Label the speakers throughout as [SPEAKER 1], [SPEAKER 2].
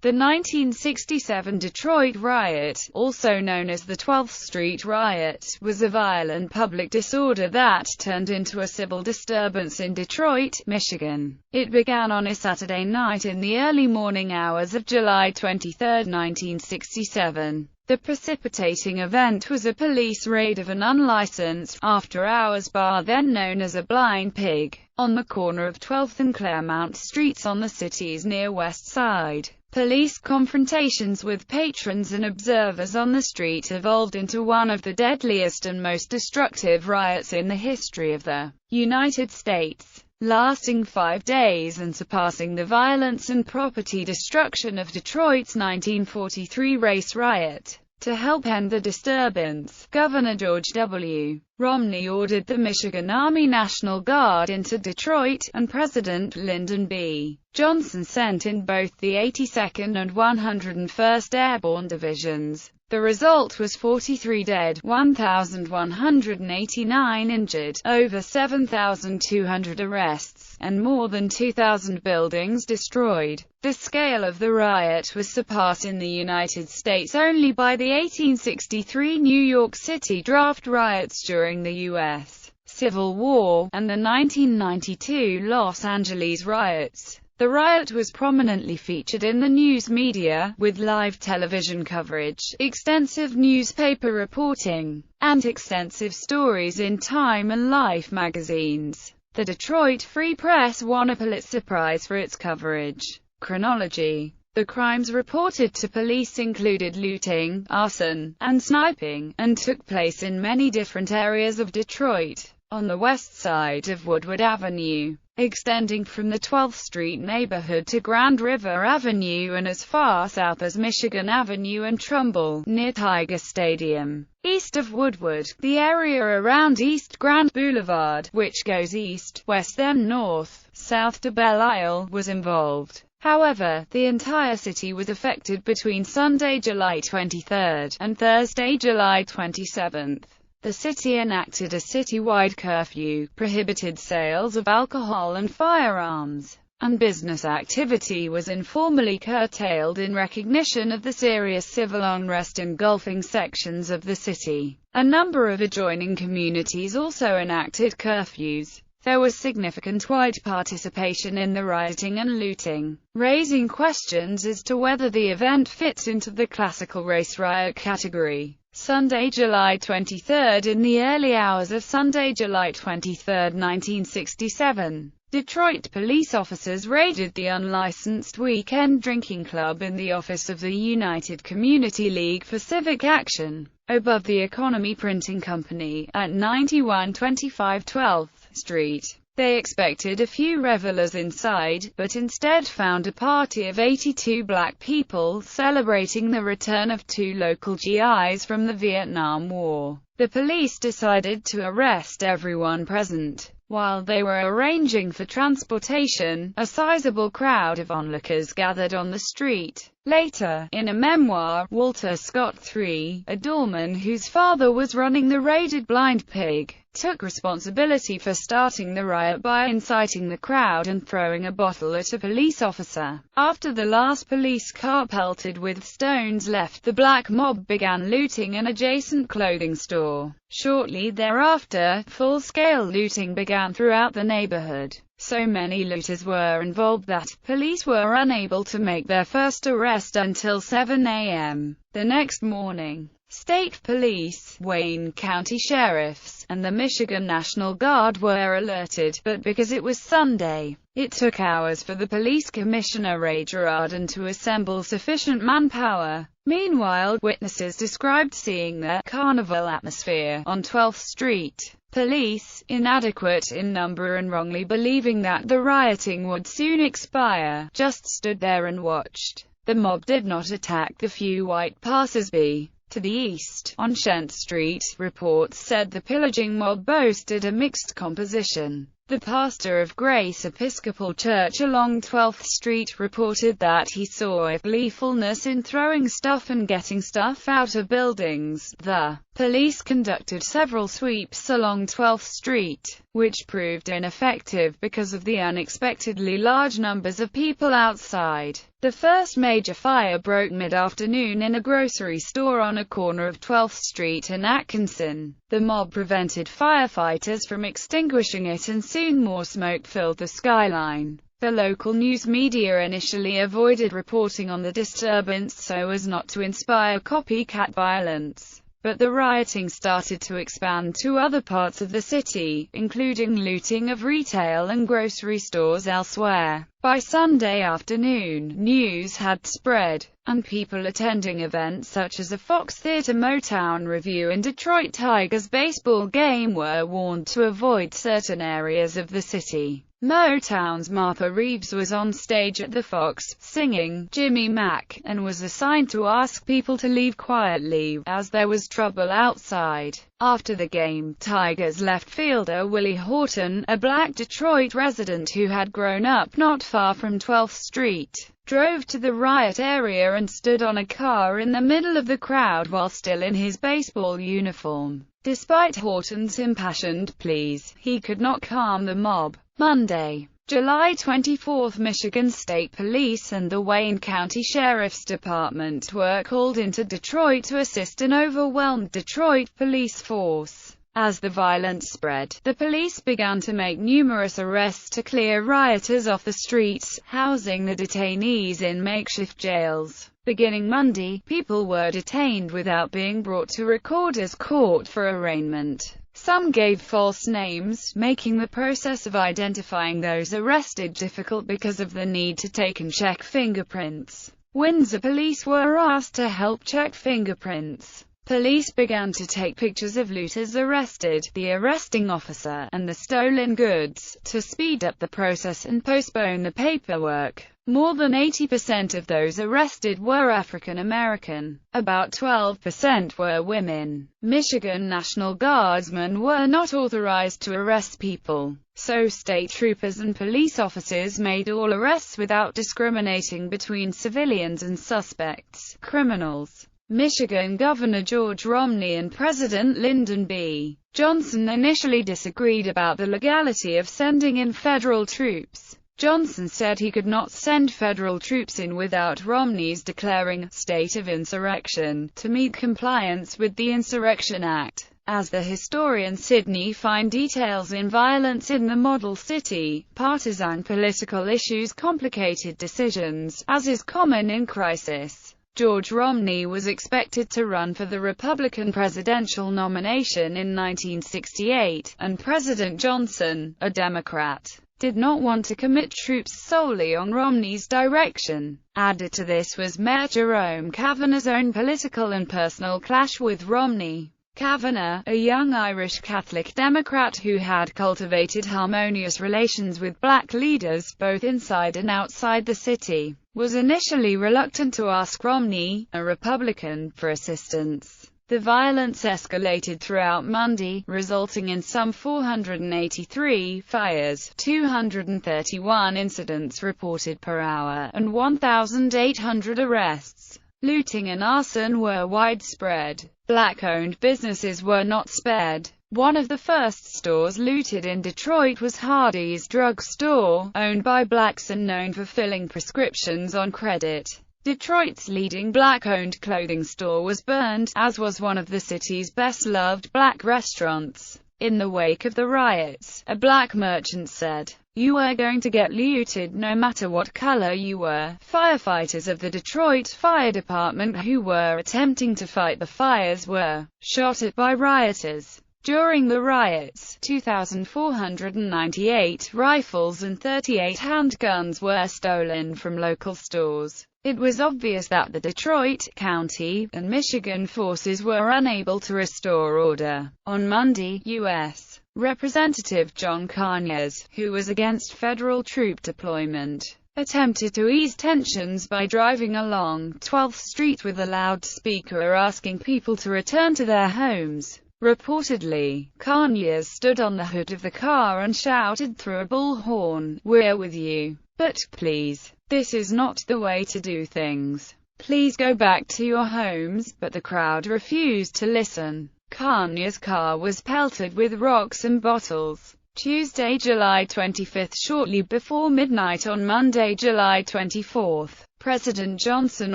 [SPEAKER 1] The 1967 Detroit riot, also known as the 12th Street riot, was a violent public disorder that turned into a civil disturbance in Detroit, Michigan. It began on a Saturday night in the early morning hours of July 23, 1967. The precipitating event was a police raid of an unlicensed, after-hours bar then known as a Blind Pig, on the corner of 12th and Claremont Streets on the city's near west side. Police confrontations with patrons and observers on the street evolved into one of the deadliest and most destructive riots in the history of the United States, lasting 5 days and surpassing the violence and property destruction of Detroit's 1943 race riot. To help end the disturbance, Governor George W. Romney ordered the Michigan Army National Guard into Detroit, and President Lyndon B. Johnson sent in both the 82nd and 101st Airborne Divisions. The result was 43 dead, 1,189 injured, over 7,200 arrests, and more than 2,000 buildings destroyed. The scale of the riot was surpassed in the United States only by the 1863 New York City draft riots during the U.S. Civil War, and the 1992 Los Angeles riots. The riot was prominently featured in the news media, with live television coverage, extensive newspaper reporting, and extensive stories in Time and Life magazines. The Detroit Free Press won a Pulitzer Prize for its coverage. Chronology. The crimes reported to police included looting, arson, and sniping, and took place in many different areas of Detroit. On the west side of Woodward Avenue, extending from the 12th Street neighborhood to Grand River Avenue and as far south as Michigan Avenue and Trumbull, near Tiger Stadium. East of Woodward, the area around East Grand Boulevard, which goes east, west then north, south to Belle Isle, was involved. However, the entire city was affected between Sunday, July 23, and Thursday, July 27. The city enacted a citywide curfew, prohibited sales of alcohol and firearms, and business activity was informally curtailed in recognition of the serious civil unrest engulfing sections of the city. A number of adjoining communities also enacted curfews. There was significant white participation in the rioting and looting, raising questions as to whether the event fits into the classical race riot category. Sunday, July 23. In the early hours of Sunday, July 23, 1967, Detroit police officers raided the unlicensed weekend drinking club in the office of the United Community League for Civic Action, above the Economy Printing Company, at 9125 12th Street. They expected a few revelers inside, but instead found a party of 82 black people celebrating the return of 2 local GIs from the Vietnam War. The police decided to arrest everyone present. While they were arranging for transportation, a sizable crowd of onlookers gathered on the street. Later, in a memoir, Walter Scott III, a doorman whose father was running the raided Blind Pig, took responsibility for starting the riot by inciting the crowd and throwing a bottle at a police officer. After the last police car pelted with stones left, the black mob began looting an adjacent clothing store. Shortly thereafter, full-scale looting began throughout the neighborhood. So many looters were involved that police were unable to make their first arrest until 7 a.m. the next morning. State police, Wayne County sheriffs, and the Michigan National Guard were alerted, but because it was Sunday, it took hours for the police commissioner Ray Girardin to assemble sufficient manpower. Meanwhile, witnesses described seeing the carnival atmosphere on 12th Street. Police, inadequate in number and wrongly believing that the rioting would soon expire, just stood there and watched. The mob did not attack the few white passers-by. To the east, on Shent Street, reports said the pillaging mob boasted a mixed composition. The pastor of Grace Episcopal Church along 12th Street reported that he saw a gleefulness in throwing stuff and getting stuff out of buildings. The police conducted several sweeps along 12th Street, which proved ineffective because of the unexpectedly large numbers of people outside. The first major fire broke mid-afternoon in a grocery store on a corner of 12th Street and Atkinson. The mob prevented firefighters from extinguishing it, and soon more smoke filled the skyline. The local news media initially avoided reporting on the disturbance so as not to inspire copycat violence. But the rioting started to expand to other parts of the city, including looting of retail and grocery stores elsewhere. By Sunday afternoon, news had spread, and people attending events such as a Fox Theater Motown review and Detroit Tigers baseball game were warned to avoid certain areas of the city. Motown's Martha Reeves was on stage at the Fox, singing Jimmy Mack, and was assigned to ask people to leave quietly, as there was trouble outside. After the game, Tigers left fielder Willie Horton, a black Detroit resident who had grown up not far from 12th Street, drove to the riot area and stood on a car in the middle of the crowd while still in his baseball uniform. Despite Horton's impassioned pleas, he could not calm the mob. Monday, July 24, Michigan State Police and the Wayne County Sheriff's Department were called into Detroit to assist an overwhelmed Detroit police force. As the violence spread, the police began to make numerous arrests to clear rioters off the streets, housing the detainees in makeshift jails. Beginning Monday, people were detained without being brought to Recorder's Court for arraignment. Some gave false names, making the process of identifying those arrested difficult because of the need to take and check fingerprints. Windsor police were asked to help check fingerprints. Police began to take pictures of looters arrested, the arresting officer, and the stolen goods, to speed up the process and postpone the paperwork. More than 80% of those arrested were African American. About 12% were women. Michigan National Guardsmen were not authorized to arrest people, so state troopers and police officers made all arrests without discriminating between civilians and suspects, criminals. Michigan Governor George Romney and President Lyndon B. Johnson initially disagreed about the legality of sending in federal troops. Johnson said he could not send federal troops in without Romney's declaring state of insurrection to meet compliance with the Insurrection Act. As the historian Sidney Fine details in Violence in the Model City, partisan political issues complicated decisions, as is common in crisis. George Romney was expected to run for the Republican presidential nomination in 1968, and President Johnson, a Democrat, did not want to commit troops solely on Romney's direction. Added to this was Mayor Jerome Kavanagh's own political and personal clash with Romney. Kavanagh, a young Irish Catholic Democrat who had cultivated harmonious relations with black leaders both inside and outside the city, was initially reluctant to ask Romney, a Republican, for assistance. The violence escalated throughout Monday, resulting in some 483 fires, 231 incidents reported per hour, and 1,800 arrests. Looting and arson were widespread. Black-owned businesses were not spared. One of the first stores looted in Detroit was Hardee's Drug Store, owned by blacks and known for filling prescriptions on credit. Detroit's leading black-owned clothing store was burned, as was one of the city's best-loved black restaurants. In the wake of the riots, a black merchant said, "You were going to get looted no matter what color you were." Firefighters of the Detroit Fire Department who were attempting to fight the fires were shot at by rioters. During the riots, 2,498 rifles and 38 handguns were stolen from local stores. It was obvious that the Detroit, County, and Michigan forces were unable to restore order. On Monday, U.S. Representative John Conyers, who was against federal troop deployment, attempted to ease tensions by driving along 12th Street with a loudspeaker asking people to return to their homes. Reportedly, Conyers stood on the hood of the car and shouted through a bullhorn, "We're with you. But, please, this is not the way to do things. Please go back to your homes." But the crowd refused to listen. Conyers' car was pelted with rocks and bottles. Tuesday, July 25. Shortly before midnight on Monday, July 24, President Johnson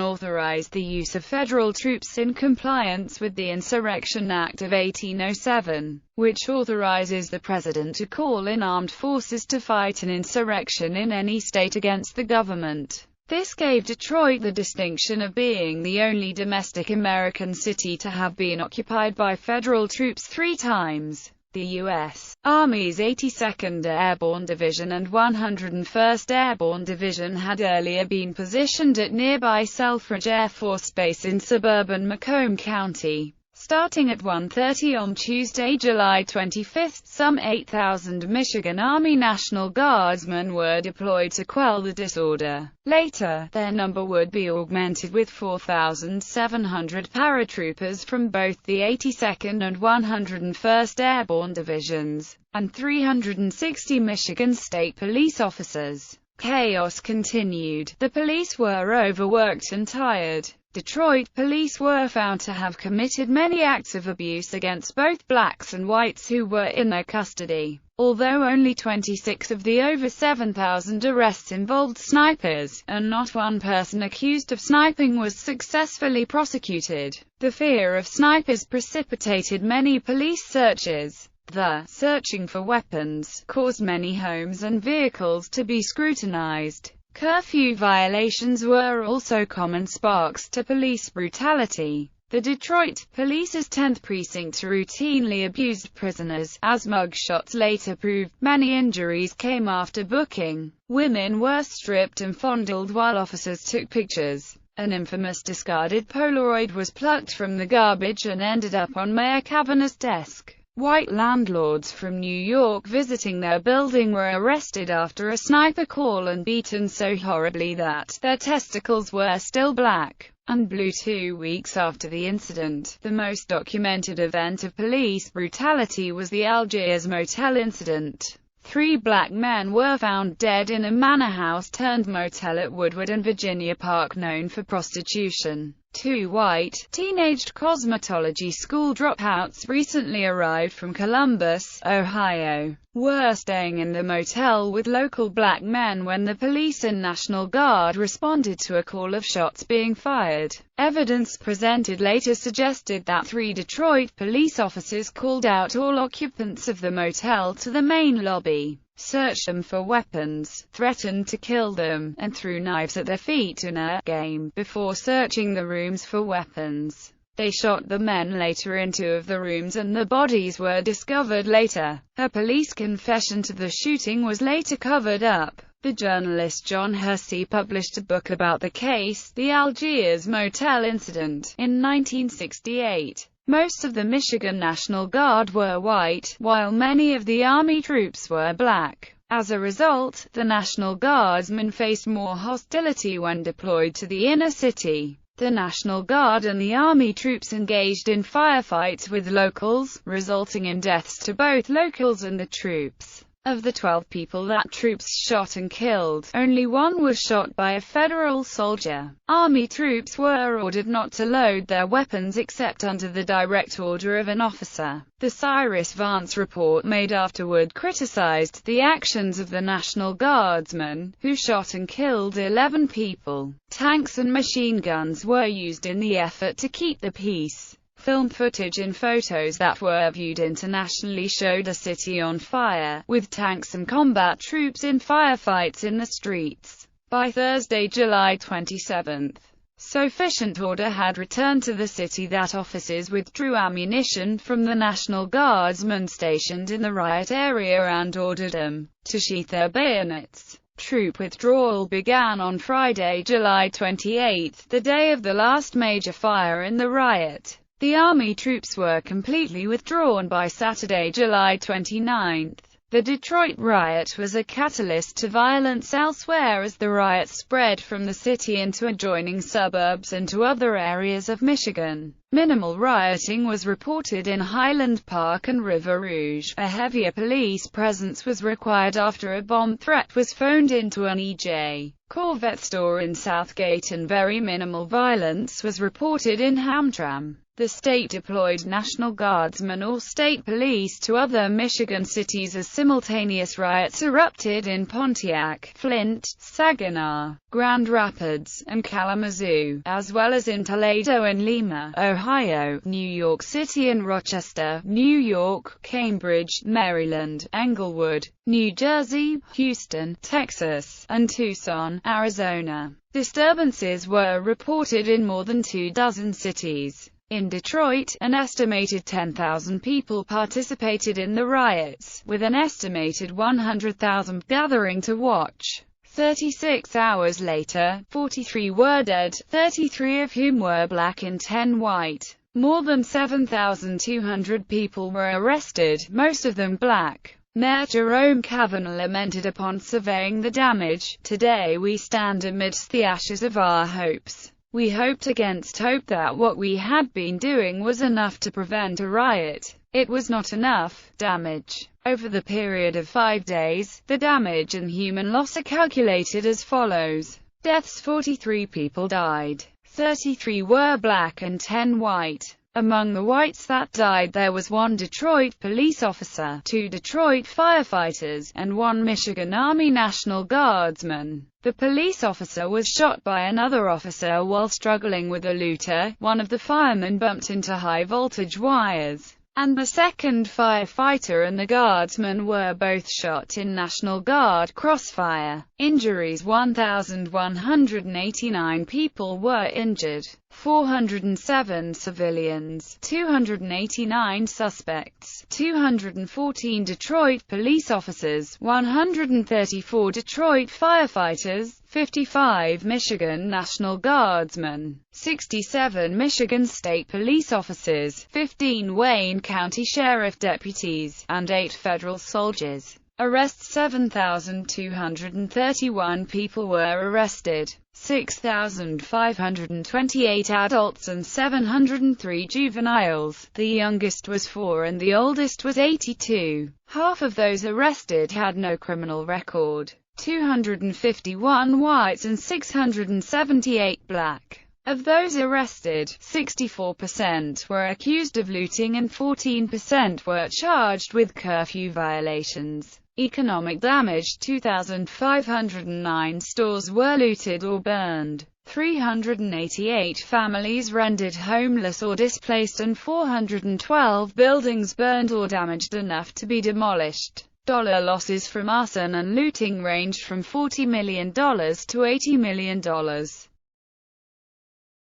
[SPEAKER 1] authorized the use of federal troops in compliance with the Insurrection Act of 1807, which authorizes the president to call in armed forces to fight an insurrection in any state against the government. This gave Detroit the distinction of being the only domestic American city to have been occupied by federal troops 3 times. The U.S. Army's 82nd Airborne Division and 101st Airborne Division had earlier been positioned at nearby Selfridge Air Force Base in suburban Macomb County. Starting at 1:30 on Tuesday, July 25, some 8,000 Michigan Army National Guardsmen were deployed to quell the disorder. Later, their number would be augmented with 4,700 paratroopers from both the 82nd and 101st Airborne Divisions, and 360 Michigan State Police officers. Chaos continued. The police were overworked and tired. Detroit police were found to have committed many acts of abuse against both blacks and whites who were in their custody. Although only 26 of the over 7,000 arrests involved snipers, and not one person accused of sniping was successfully prosecuted, the fear of snipers precipitated many police searches. The searching for weapons caused many homes and vehicles to be scrutinized. Curfew violations were also common sparks to police brutality. The Detroit Police's 10th Precinct routinely abused prisoners, as mugshots later proved. Many injuries came after booking. Women were stripped and fondled while officers took pictures. An infamous discarded Polaroid was plucked from the garbage and ended up on Mayor Kavanaugh's desk. White landlords from New York visiting their building were arrested after a sniper call and beaten so horribly that their testicles were still black and blue 2 weeks after the incident. The most documented event of police brutality was the Algiers motel incident. 3 black men were found dead in a manor house turned motel at Woodward and Virginia Park known for prostitution. 2 white, teenaged cosmetology school dropouts recently arrived from Columbus, Ohio, were staying in the motel with local black men when the police and National Guard responded to a call of shots being fired. Evidence presented later suggested that 3 Detroit police officers called out all occupants of the motel to the main lobby, searched them for weapons, threatened to kill them, and threw knives at their feet in a game before searching the rooms for weapons. They shot the men later in 2 of the rooms and the bodies were discovered later. A police confession to the shooting was later covered up. The journalist John Hersey published a book about the case, The Algiers Motel Incident, in 1968. Most of the Michigan National Guard were white, while many of the Army troops were black. As a result, the National Guardsmen faced more hostility when deployed to the inner city. The National Guard and the Army troops engaged in firefights with locals, resulting in deaths to both locals and the troops. Of the 12 people that troops shot and killed, only 1 was shot by a federal soldier. Army troops were ordered not to load their weapons except under the direct order of an officer. The Cyrus Vance report made afterward criticized the actions of the National Guardsmen, who shot and killed 11 people. Tanks and machine guns were used in the effort to keep the peace. Film footage and photos that were viewed internationally showed a city on fire, with tanks and combat troops in firefights in the streets. By Thursday, July 27, sufficient order had returned to the city that officers withdrew ammunition from the National Guardsmen stationed in the riot area and ordered them to sheath their bayonets. Troop withdrawal began on Friday, July 28, the day of the last major fire in the riot. The Army troops were completely withdrawn by Saturday, July 29. The Detroit riot was a catalyst to violence elsewhere as the riots spread from the city into adjoining suburbs and to other areas of Michigan. Minimal rioting was reported in Highland Park and River Rouge. A heavier police presence was required after a bomb threat was phoned into an E.J. Corvette store in Southgate, and very minimal violence was reported in Hamtramck. The state deployed National Guardsmen or state police to other Michigan cities as simultaneous riots erupted in Pontiac, Flint, Saginaw, Grand Rapids, and Kalamazoo, as well as in Toledo and Lima, Ohio, New York City and Rochester, New York, Cambridge, Maryland, Englewood, New Jersey, Houston, Texas, and Tucson, Arizona. Disturbances were reported in more than 24 cities. In Detroit, an estimated 10,000 people participated in the riots, with an estimated 100,000 gathering to watch. 36 hours later, 43 were dead, 33 of whom were black and 10 white. More than 7,200 people were arrested, most of them black. Mayor Jerome Kavanagh lamented upon surveying the damage, "Today we stand amidst the ashes of our hopes. We hoped against hope that what we had been doing was enough to prevent a riot. It was not enough." Damage. Over the period of 5 days, the damage and human loss are calculated as follows. Deaths: 43 people died. 33 were black and 10 white. Among the whites that died there was 1 Detroit police officer, 2 Detroit firefighters, and 1 Michigan Army National Guardsman. The police officer was shot by another officer while struggling with a looter. One of the firemen bumped into high-voltage wires, and the second firefighter and the guardsman were both shot in National Guard crossfire. Injuries: 1,189 people were injured. 407 civilians, 289 suspects, 214 Detroit police officers, 134 Detroit firefighters, 55 Michigan National Guardsmen, 67 Michigan State Police officers, 15 Wayne County Sheriff deputies, and 8 federal soldiers. Arrests: 7,231 people were arrested. 6,528 adults and 703 juveniles. The youngest was 4 and the oldest was 82. Half of those arrested had no criminal record. 251 whites and 678 black. Of those arrested, 64% were accused of looting and 14% were charged with curfew violations. Economic damage: 2,509 stores were looted or burned. 388 families rendered homeless or displaced and 412 buildings burned or damaged enough to be demolished. Dollar losses from arson and looting ranged from $40 million to $80 million.